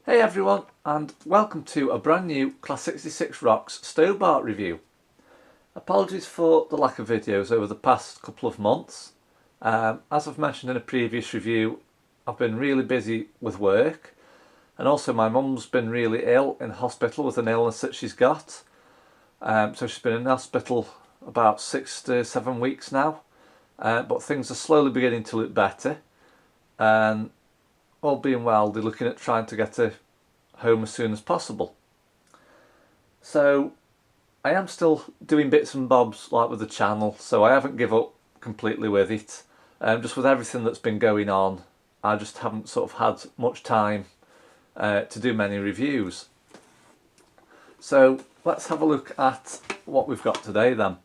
Hey everyone, and welcome to a brand new Class 66 Rocks Stobart review. Apologies for the lack of videos over the past couple of months. As I've mentioned in a previous review, I've been really busy with work, and also my mum's been really ill in hospital with an illness that she's got. So she's been in hospital about 6 to 7 weeks now, but things are slowly beginning to look better, and all being well, they're looking at trying to get her home as soon as possible. So I am still doing bits and bobs like with the channel, so I haven't given up completely with it. Just with everything that's been going on, I just haven't sort of had much time to do many reviews. So let's have a look at what we've got today then.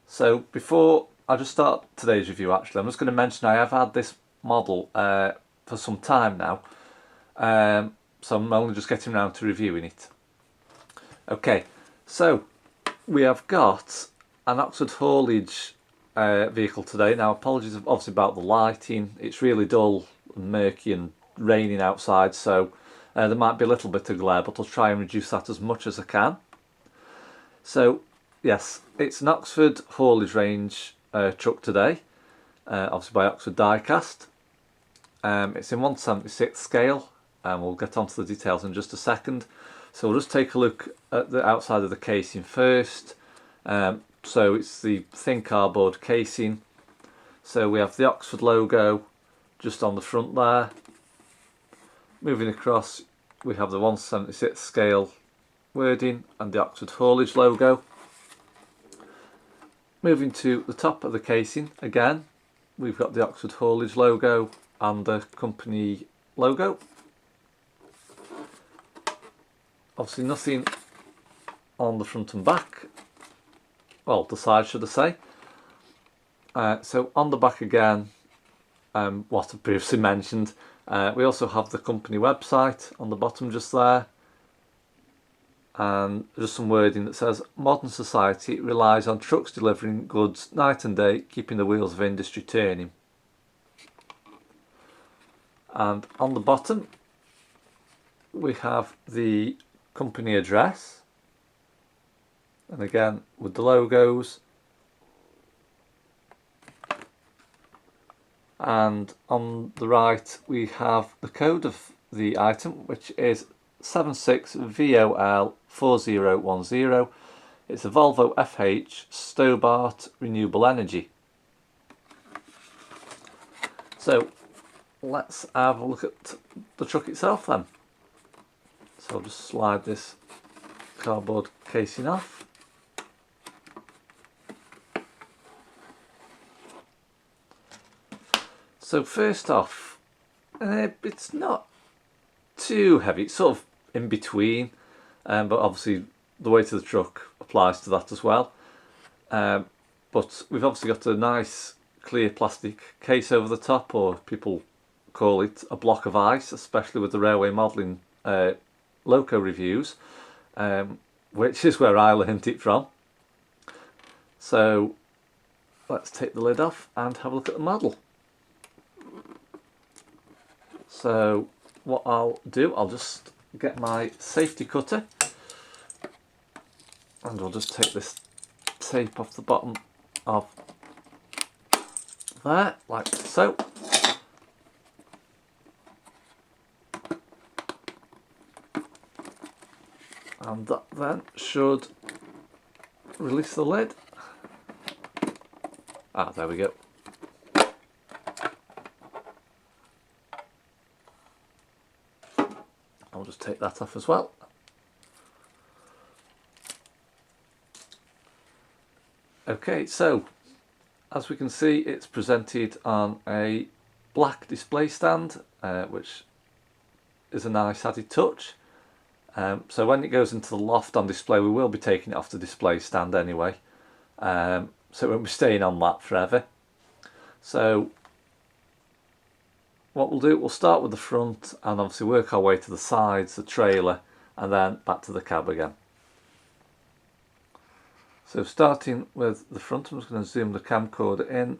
So before I just start today's review, actually, I'm just going to mention I have had this model for some time now, so I'm only just getting around to reviewing it. Okay, so we have got an Oxford Haulage vehicle today. Now, apologies obviously about the lighting, it's really dull and murky and raining outside, so there might be a little bit of glare, but I'll try and reduce that as much as I can. So yes, it's an Oxford Haulage range truck today, obviously by Oxford Diecast. It's in 1/76 scale, and we'll get onto the details in just a second. So we'll just take a look at the outside of the casing first. So it's the thin cardboard casing. So we have the Oxford logo just on the front there. Moving across, we have the 1/76 scale wording and the Oxford Haulage logo. Moving to the top of the casing, again, we've got the Oxford Haulage logo and the company logo. Obviously nothing on the front and back, well, the side should I say. So on the back again, what I previously mentioned, we also have the company website on the bottom just there, and just some wording that says modern society relies on trucks delivering goods night and day, keeping the wheels of industry turning. And on the bottom we have the company address, and again with the logos, and on the right we have the code of the item, which is 76VOL4010. It's a Volvo FH Stobart Renewable Energy. So let's have a look at the truck itself then. So I'll just slide this cardboard casing off. So first off, it's not too heavy, it's sort of in between, but obviously the weight of the truck applies to that as well. But we've obviously got a nice clear plastic case over the top, or people call it a block of ice, especially with the railway modelling loco reviews, which is where I learned it from. So let's take the lid off and have a look at the model. So what I'll do, I'll just get my safety cutter, and we'll just take this tape off the bottom of there, like so. And that then should release the lid. Ah, there we go. I'll just take that off as well. Okay, so as we can see, it's presented on a black display stand, which is a nice added touch. So when it goes into the loft on display, we will be taking it off the display stand anyway, so it won't be staying on that forever. So what we'll do, we'll start with the front and obviously work our way to the sides, the trailer, and then back to the cab again. So starting with the front, I'm just going to zoom the camcorder in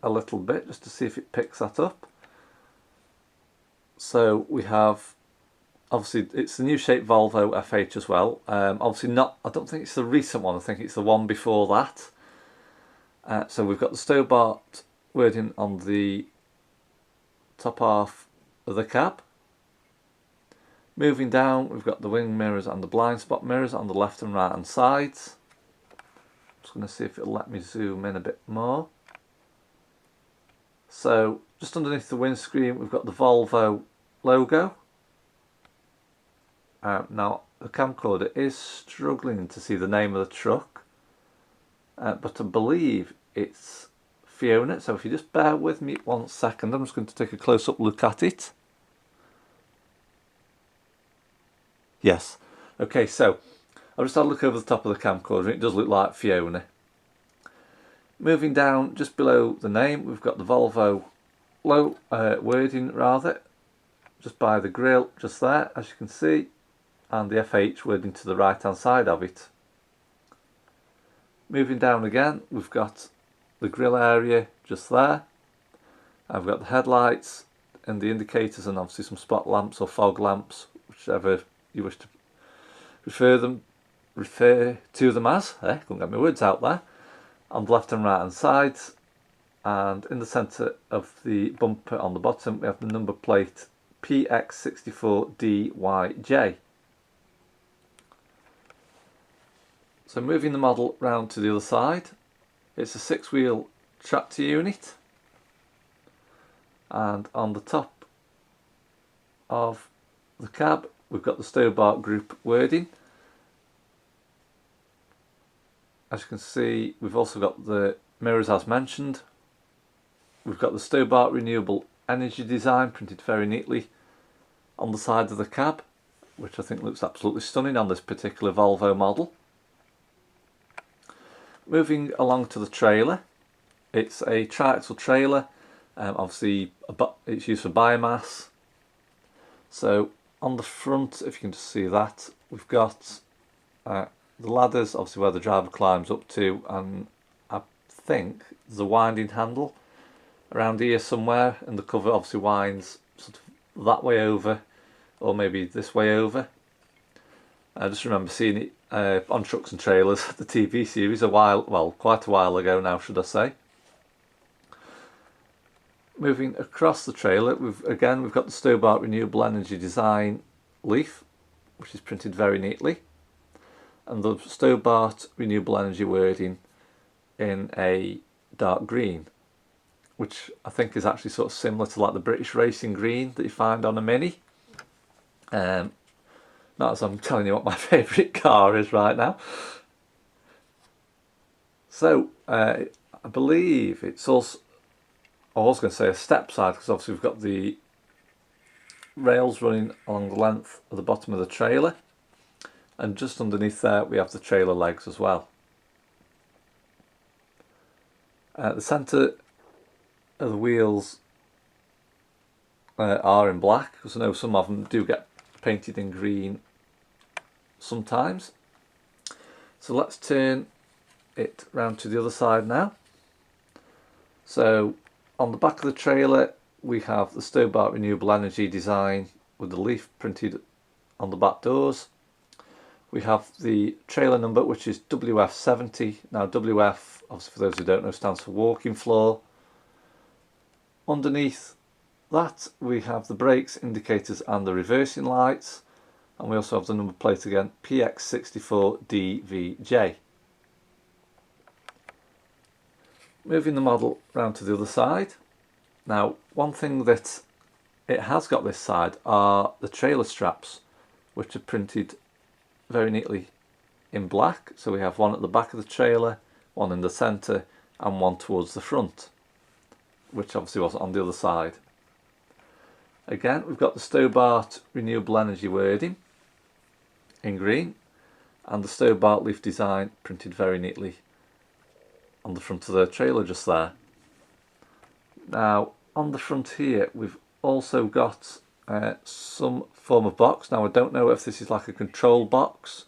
a little bit just to see if it picks that up. So we have obviously it's the new shape Volvo FH as well. Obviously not, I don't think it's the recent one, I think it's the one before that. So we've got the Stobart wording on the top half of the cab. Moving down, we've got the wing mirrors and the blind spot mirrors on the left and right hand sides. I'm just going to see if it'll let me zoom in a bit more. So just underneath the windscreen we've got the Volvo logo. Now the camcorder is struggling to see the name of the truck, but I believe it's Fiona, so if you just bear with me 1 second, I'm just going to take a close-up look at it. Yes, okay, so I'll just have a look over the top of the camcorder and it does look like Fiona. Moving down just below the name we've got the Volvo wording rather, just by the grille just there as you can see, and the FH wording to the right hand side of it. Moving down again we've got the grille area just there. I've got the headlights and the indicators and obviously some spot lamps or fog lamps, whichever you wish to refer to them as. Couldn't get my words out there. On the left and right hand sides, and in the centre of the bumper on the bottom we have the number plate PX64DYJ. So moving the model round to the other side, it's a 6-wheel tractor unit, and on the top of the cab we've got the Stobart Group wording. As you can see we've also got the mirrors as mentioned. We've got the Stobart Renewable Energy design printed very neatly on the side of the cab, which I think looks absolutely stunning on this particular Volvo model. Moving along to the trailer, it's a tri-axle trailer, obviously it's used for biomass. So on the front, if you can just see that, we've got the ladders, obviously where the driver climbs up to, and I think there's a winding handle around here somewhere, and the cover obviously winds sort of that way over, or maybe this way over. I just remember seeing it on Trucks and Trailers, the TV series, quite a while ago now, should I say. Moving across the trailer, we've got the Stobart Renewable Energy design leaf, which is printed very neatly, and the Stobart Renewable Energy wording in a dark green, which I think is actually sort of similar to like the British racing green that you find on a Mini. Not as I'm telling you what my favourite car is right now. So I believe it's also, I was going to say a step side, because obviously we've got the rails running along the length of the bottom of the trailer, and just underneath there we have the trailer legs as well. The centre of the wheels are in black, because I know some of them do get painted in green sometimes. So let's turn it round to the other side now. So on the back of the trailer we have the Stobart Renewable Energy design with the leaf printed on the back doors. We have the trailer number, which is WF70. Now WF, obviously for those who don't know, stands for walking floor. Underneath that we have the brakes, indicators and the reversing lights, and we also have the number plate again, PX64DVJ. Moving the model round to the other side. Now one thing that it has got this side are the trailer straps, which are printed very neatly in black. So we have one at the back of the trailer, one in the centre and one towards the front, which obviously wasn't on the other side. Again we've got the Stobart Renewable Energy wording in green, and the Stobart leaf design printed very neatly on the front of the trailer just there. Now on the front here we've also got some form of box. Now I don't know if this is like a control box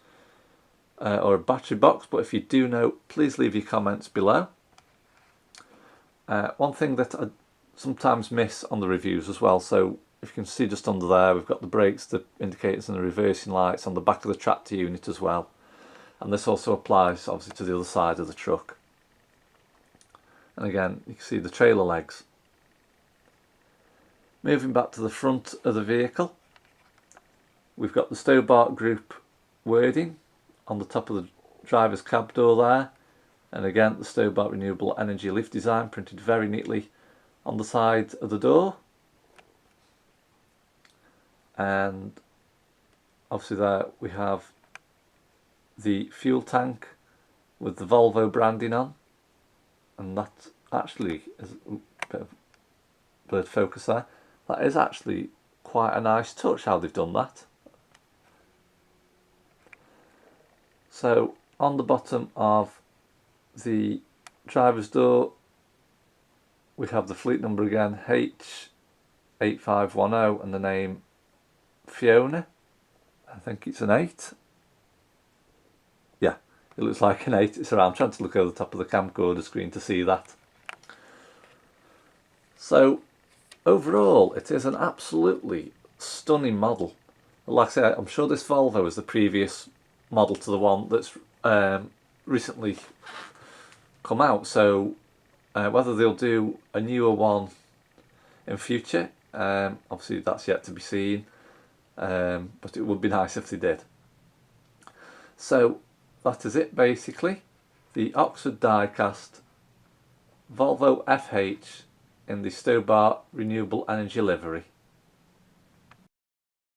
or a battery box, but if you do know, please leave your comments below. One thing that I sometimes miss on the reviews as well, so if you can see just under there, we've got the brakes, the indicators and the reversing lights on the back of the tractor unit as well. And this also applies obviously to the other side of the truck. And again, you can see the trailer legs. Moving back to the front of the vehicle, we've got the Stobart Group wording on the top of the driver's cab door there. And again, the Stobart Renewable Energy leaf design printed very neatly on the side of the door. And obviously there we have the fuel tank with the Volvo branding on, and that actually is a bit of blurred focus there. That is actually quite a nice touch how they've done that. So on the bottom of the driver's door we have the fleet number again, H8510, and the name Fiona. I think it's an 8. Yeah, it looks like an 8. It's around. I'm trying to look over the top of the camcorder screen to see that. So overall it is an absolutely stunning model. Like I say, I'm sure this Volvo is the previous model to the one that's recently come out, so whether they'll do a newer one in future, obviously that's yet to be seen, but it would be nice if they did. So that is it basically, the Oxford Diecast Volvo FH in the Stobart Renewable Energy livery.